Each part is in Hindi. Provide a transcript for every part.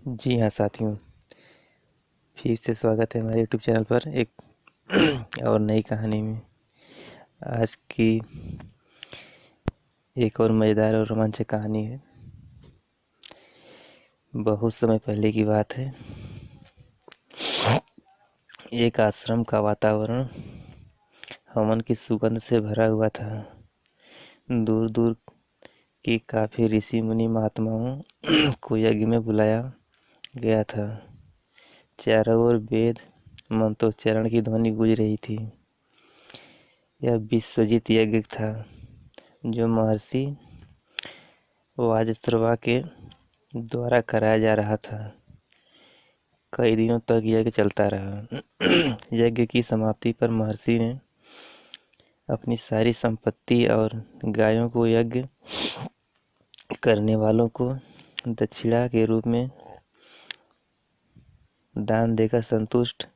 जी हाँ साथियों, फिर से स्वागत है हमारे यूट्यूब चैनल पर एक और नई कहानी में। आज की एक और मज़ेदार और रोमांचक कहानी है। बहुत समय पहले की बात है। एक आश्रम का वातावरण हवन की सुगंध से भरा हुआ था। दूर दूर की काफ़ी ऋषि मुनि महात्माओं को यज्ञ में बुलाया गया था। चारों ओर वेद मंत्रोच्चारण की ध्वनि गूंज रही थी। यह विश्वजित यज्ञ था जो महर्षि वाजश्रवा के द्वारा कराया जा रहा था। कई दिनों तक यज्ञ चलता रहा। यज्ञ की समाप्ति पर महर्षि ने अपनी सारी संपत्ति और गायों को यज्ञ करने वालों को दक्षिणा के रूप में दान देकर संतुष्ट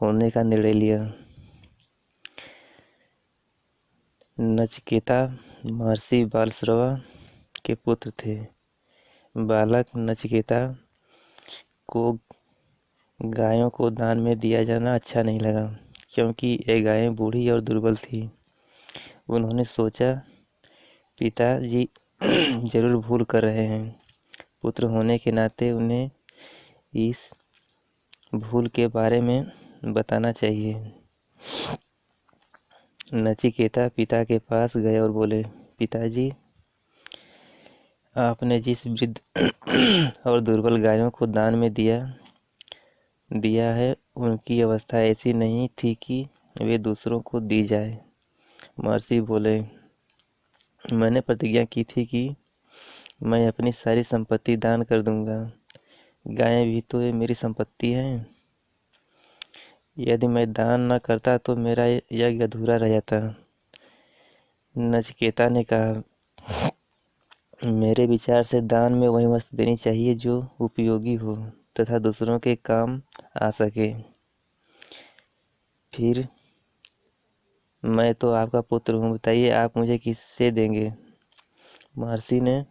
होने का निर्णय लिया। नचिकेता महर्षि बालश्रवा के पुत्र थे। बालक नचिकेता को गायों को दान में दिया जाना अच्छा नहीं लगा, क्योंकि ये गायें बूढ़ी और दुर्बल थीं। उन्होंने सोचा, पिताजी जरूर भूल कर रहे हैं। पुत्र होने के नाते उन्हें इस भूल के बारे में बताना चाहिए। नचिकेता पिता के पास गए और बोले, पिताजी, आपने जिस वृद्ध और दुर्बल गायों को दान में दिया है, उनकी अवस्था ऐसी नहीं थी कि वे दूसरों को दी जाए। महर्षि बोले, मैंने प्रतिज्ञा की थी कि मैं अपनी सारी संपत्ति दान कर दूंगा। गायें भी तो ये मेरी संपत्ति हैं। यदि मैं दान न करता तो मेरा यज्ञ अधूरा रह जाता। नचिकेता ने कहा, मेरे विचार से दान में वही वस्तु देनी चाहिए जो उपयोगी हो तथा दूसरों के काम आ सके। फिर मैं तो आपका पुत्र हूँ, बताइए आप मुझे किससे देंगे? महर्षि ने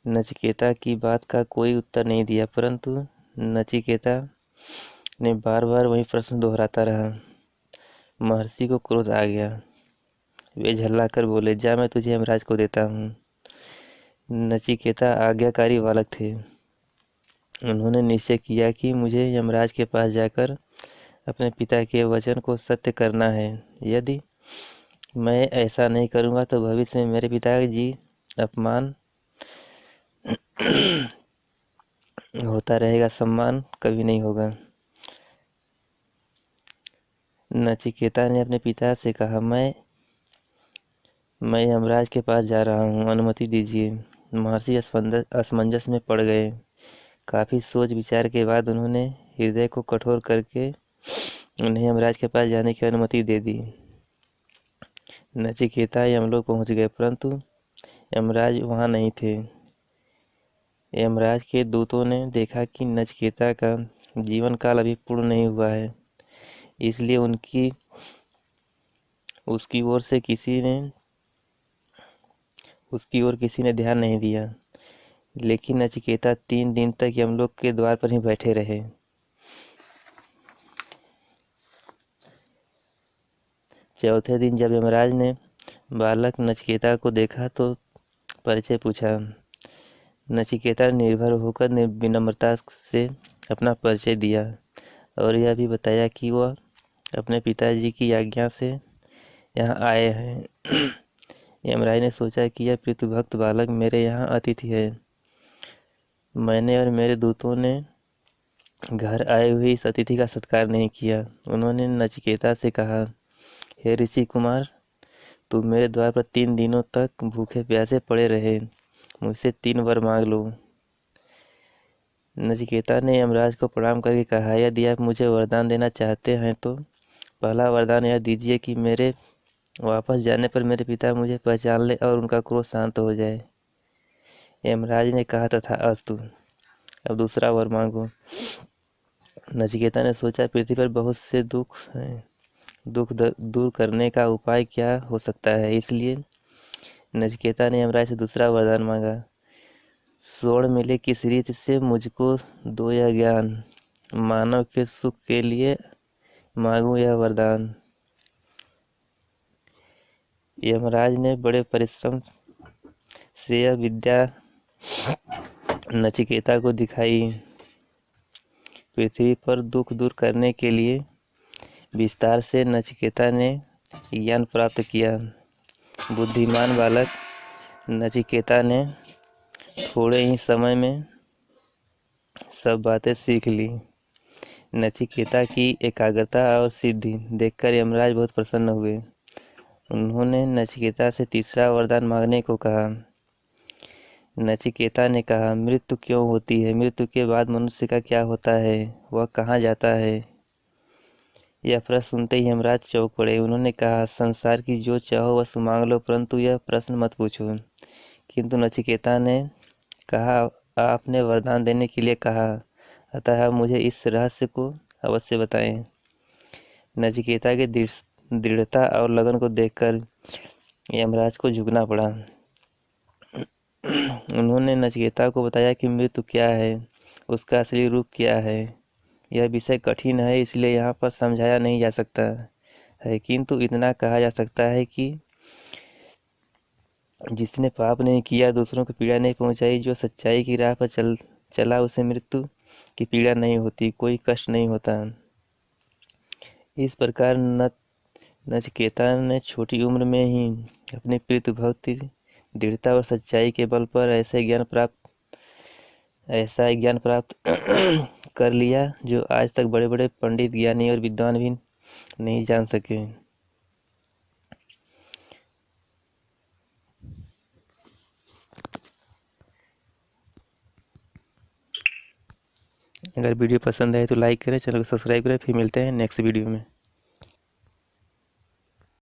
नचिकेता की बात का कोई उत्तर नहीं दिया, परंतु नचिकेता ने बार बार वही प्रश्न दोहराता रहा। महर्षि को क्रोध आ गया। वे झल्लाकर बोले, जा, मैं तुझे यमराज को देता हूँ। नचिकेता आज्ञाकारी बालक थे। उन्होंने निश्चय किया कि मुझे यमराज के पास जाकर अपने पिता के वचन को सत्य करना है। यदि मैं ऐसा नहीं करूँगा तो भविष्य में मेरे पिताजी अपमान होता रहेगा, सम्मान कभी नहीं होगा। नचिकेता ने अपने पिता से कहा, मैं यमराज के पास जा रहा हूँ, अनुमति दीजिए। महर्षि असमंजस में पड़ गए। काफ़ी सोच विचार के बाद उन्होंने हृदय को कठोर करके उन्हें यमराज के पास जाने की अनुमति दे दी। नचिकेता यमलोक पहुँच गए, परंतु यमराज वहाँ नहीं थे। यमराज के दूतों ने देखा कि नचिकेता का जीवन काल अभी पूर्ण नहीं हुआ है, इसलिए उसकी ओर किसी ने ध्यान नहीं दिया। लेकिन नचिकेता 3 दिन तक यमलोक के द्वार पर ही बैठे रहे। चौथे दिन जब यमराज ने बालक नचिकेता को देखा तो परिचय पूछा। नचिकेता ने निर्भर होकर विनम्रता से अपना परिचय दिया और यह भी बताया कि वह अपने पिताजी की आज्ञा से यहाँ आए हैं। यमराज ने सोचा कि यह पितृभक्त बालक मेरे यहाँ अतिथि है। मैंने और मेरे दूतों ने घर आए हुए इस अतिथि का सत्कार नहीं किया। उन्होंने नचिकेता से कहा, हे ऋषि कुमार, तुम मेरे द्वार पर 3 दिनों तक भूखे प्यासे पड़े रहे। मुझसे 3 वर मांग लो। नचिकेता ने यमराज को प्रणाम करके कहा, यदि आप मुझे वरदान देना चाहते हैं तो पहला वरदान यह दीजिए कि मेरे वापस जाने पर मेरे पिता मुझे पहचान ले और उनका क्रोध शांत हो जाए। यमराज ने कहा, तथा अस्तु। अब दूसरा वर मांगो। नचिकेता ने सोचा, पृथ्वी पर बहुत से दुख हैं, दुख दूर करने का उपाय क्या हो सकता है? इसलिए नचिकेता ने यमराज से दूसरा वरदान मांगा। स्वर्ण मिले किस रीत से मुझको दो यह ज्ञान, मानव के सुख के लिए मांगू यह वरदान। यमराज ने बड़े परिश्रम से यह विद्या नचिकेता को दिखाई। पृथ्वी पर दुख दूर करने के लिए विस्तार से नचिकेता ने ज्ञान प्राप्त किया। बुद्धिमान बालक नचिकेता ने थोड़े ही समय में सब बातें सीख ली। नचिकेता की एकाग्रता और सिद्धि देखकर यमराज बहुत प्रसन्न हुए। उन्होंने नचिकेता से तीसरा वरदान मांगने को कहा। नचिकेता ने कहा, मृत्यु क्यों होती है? मृत्यु के बाद मनुष्य का क्या होता है? वह कहाँ जाता है? यह प्रश्न सुनते ही यमराज चौंक पड़े। उन्होंने कहा, संसार की जो चाहो वस्तु मांग लो, परंतु यह प्रश्न मत पूछो। किंतु नचिकेता ने कहा, आपने वरदान देने के लिए कहा, अतः मुझे इस रहस्य को अवश्य बताएं। नचिकेता की दृढ़ता और लगन को देखकर यमराज को झुकना पड़ा। उन्होंने नचिकेता को बताया कि मृत्यु क्या है, उसका असली रूप क्या है। यह विषय कठिन है, इसलिए यहाँ पर समझाया नहीं जा सकता है, किंतु इतना कहा जा सकता है कि जिसने पाप नहीं किया, दूसरों को पीड़ा नहीं पहुँचाई, जो सच्चाई की राह पर चला, उसे मृत्यु की पीड़ा नहीं होती, कोई कष्ट नहीं होता। इस प्रकार नचिकेता ने छोटी उम्र में ही अपनी प्रीति भक्ति, दृढ़ता और सच्चाई के बल पर ऐसा ज्ञान प्राप्त कर लिया जो आज तक बड़े बड़े पंडित, ज्ञानी और विद्वान भी नहीं जान सके। अगर वीडियो पसंद आए तो लाइक करें, चैनल को सब्सक्राइब करें। फिर मिलते हैं नेक्स्ट वीडियो में।